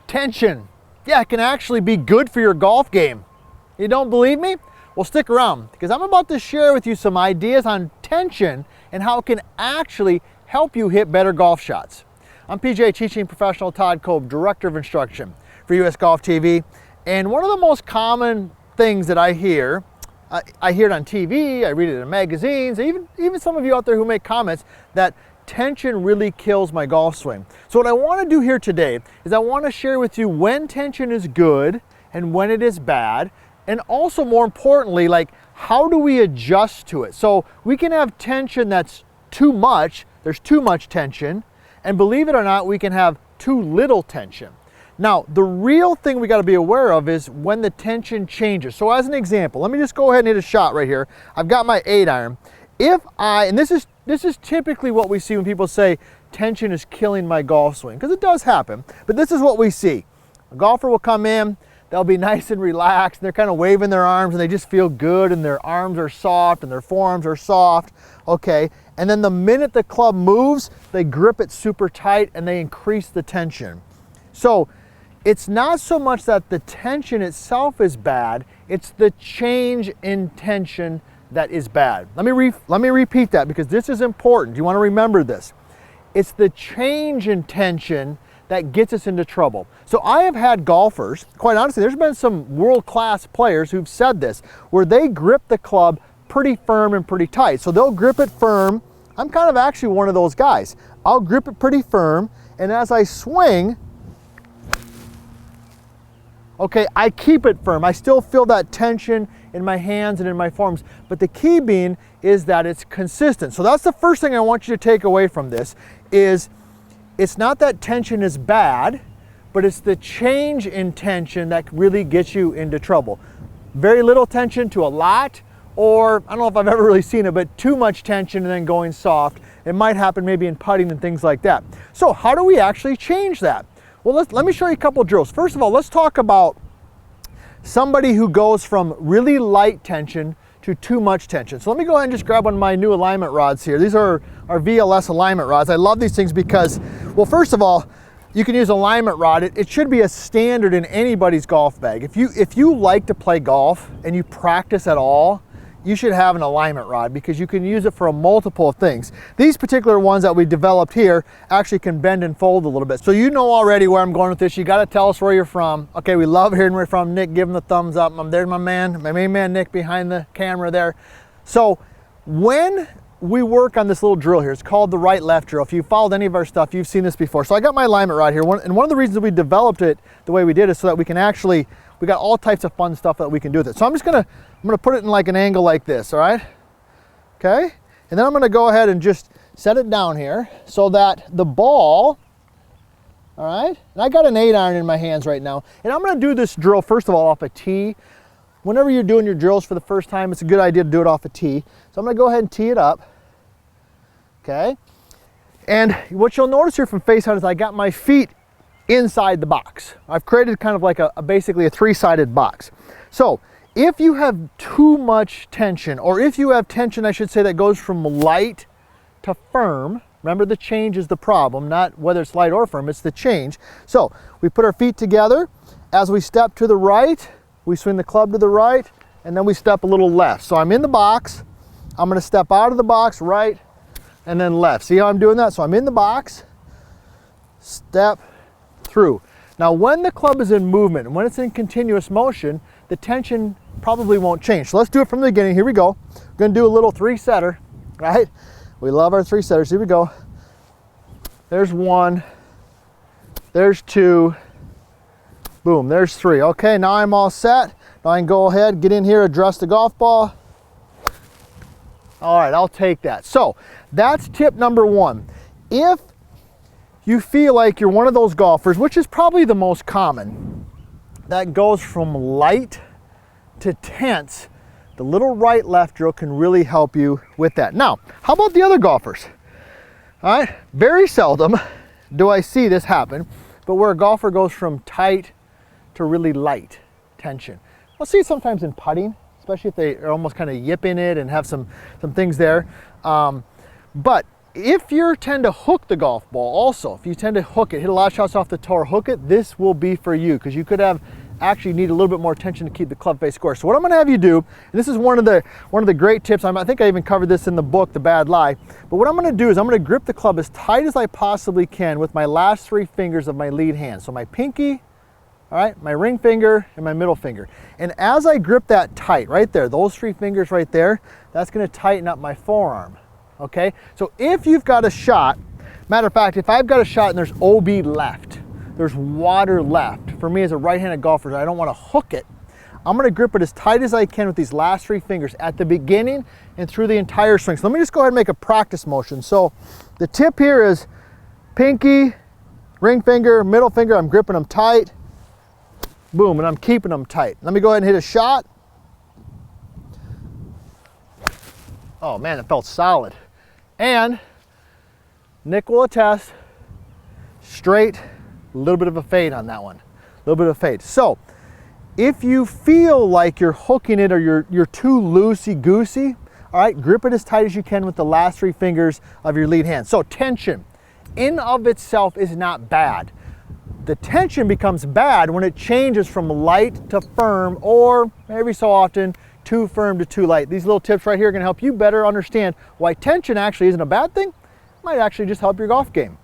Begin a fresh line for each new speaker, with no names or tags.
tension, yeah, it can actually be good for your golf game. You don't believe me? Well, stick around, because I'm about to share with you some ideas on tension and how it can actually help you hit better golf shots. I'm PGA teaching professional Todd Kolb, Director of Instruction for US Golf TV, and one of the most common things that I hear it on TV, I read it in magazines, even some of you out there who make comments that tension really kills my golf swing. So what I want to do here today is I want to share with you when tension is good and when it is bad, and also more importantly, like, how do we adjust to it? So we can have tension that's too much, there's too much tension, and believe it or not, we can have too little tension. Now, the real thing we got to be aware of is when the tension changes. So as an example, let me just go ahead and hit a shot right here. I've got my 8-iron. And this is typically what we see when people say tension is killing my golf swing, because it does happen, but this is what we see. A golfer will come in, they'll be nice and relaxed, and they're kind of waving their arms and they just feel good, and their arms are soft and their forearms are soft, okay? And then the minute the club moves, they grip it super tight and they increase the tension. So it's not so much that the tension itself is bad, it's the change in tension that is bad. Let me repeat that, because this is important. You want to remember this. It's the change in tension that gets us into trouble. So I have had golfers, quite honestly, there's been some world-class players who've said this, where they grip the club pretty firm and pretty tight. So they'll grip it firm. I'm kind of actually one of those guys. I'll grip it pretty firm, and as I swing, okay, I keep it firm. I still feel that tension in my hands and in my forearms, but the key being is that it's consistent. So that's the first thing I want you to take away from this, is it's not that tension is bad, but it's the change in tension that really gets you into trouble. Very little tension to a lot, or I don't know if I've ever really seen it, but too much tension and then going soft. It might happen maybe in putting and things like that. So how do we actually change that? Well, let me show you a couple drills. First of all, let's talk about somebody who goes from really light tension to too much tension. So let me go ahead and just grab one of my new alignment rods here. These are our VLS alignment rods. I love these things because, well, first of all, you can use alignment rod. It should be a standard in anybody's golf bag. If you like to play golf and you practice at all, you should have an alignment rod, because you can use it for a multiple of things. These particular ones that we developed here actually can bend and fold a little bit. So you know already where I'm going with this. You got to tell us where you're from. Okay, we love hearing where you're from. Nick, give him the thumbs up. There's my main man Nick behind the camera there. So when we work on this little drill here, it's called the right-left drill. If you followed any of our stuff, you've seen this before. So I got my alignment rod here, and one of the reasons we developed it the way we did is so that we can actually, we got all types of fun stuff that we can do with it. So I'm gonna put it in like an angle like this, all right? Okay, and then I'm gonna go ahead and just set it down here so that the ball, all right? And I got an 8-iron in my hands right now, and I'm gonna do this drill first of all off a tee. Whenever you're doing your drills for the first time, it's a good idea to do it off a tee. So I'm gonna go ahead and tee it up, okay? And what you'll notice here from face out is I got my feet inside the box. I've created kind of like basically a 3-sided box. So if you have too much tension, or if you have tension, I should say, that goes from light to firm, remember the change is the problem, not whether it's light or firm, it's the change. So we put our feet together. As we step to the right, we swing the club to the right, and then we step a little left. So I'm in the box, I'm gonna step out of the box, right, and then left. See how I'm doing that? So I'm in the box, step through. Now when the club is in movement, and when it's in continuous motion, the tension probably won't change. So let's do it from the beginning. Here we go. We're gonna do a little 3-setter, right? We love our 3-setters. Here we go. There's 1, there's 2, boom, there's 3. Okay, now I'm all set. Now I can go ahead, get in here, address the golf ball. All right, I'll take that. So that's tip number 1. If you feel like you're one of those golfers, which is probably the most common, that goes from light to tense, the little right-left drill can really help you with that. Now, how about the other golfers? All right, very seldom do I see this happen, but where a golfer goes from tight to really light tension. I'll see it sometimes in putting, especially if they are almost kind of yipping it and have some things there. But If you tend to hook the golf ball also, if you tend to hook it, hit a lot of shots off the toe or hook it, this will be for you, because you could have actually need a little bit more tension to keep the club face square. So what I'm going to have you do, and this is one of the great tips, I think I even covered this in the book, The Bad Lie, but what I'm going to do is I'm going to grip the club as tight as I possibly can with my last 3 fingers of my lead hand. So my pinky, all right, my ring finger, and my middle finger. And as I grip that tight, right there, those 3 fingers right there, that's going to tighten up my forearm, okay? So if you've got a shot, matter of fact, if I've got a shot and there's OB left, there's water left. For me as a right-handed golfer, I don't want to hook it. I'm going to grip it as tight as I can with these last 3 fingers at the beginning and through the entire swing. So let me just go ahead and make a practice motion. So the tip here is pinky, ring finger, middle finger, I'm gripping them tight. Boom, and I'm keeping them tight. Let me go ahead and hit a shot. Oh man, it felt solid. And Nick will attest, straight, a little bit of a fade on that one, a little bit of a fade. So if you feel like you're hooking it or you're too loosey-goosey, all right, grip it as tight as you can with the last 3 fingers of your lead hand. So tension in of itself is not bad. The tension becomes bad when it changes from light to firm, or every so often too firm to too light. These little tips right here are going to help you better understand why tension actually isn't a bad thing. It might actually just help your golf game.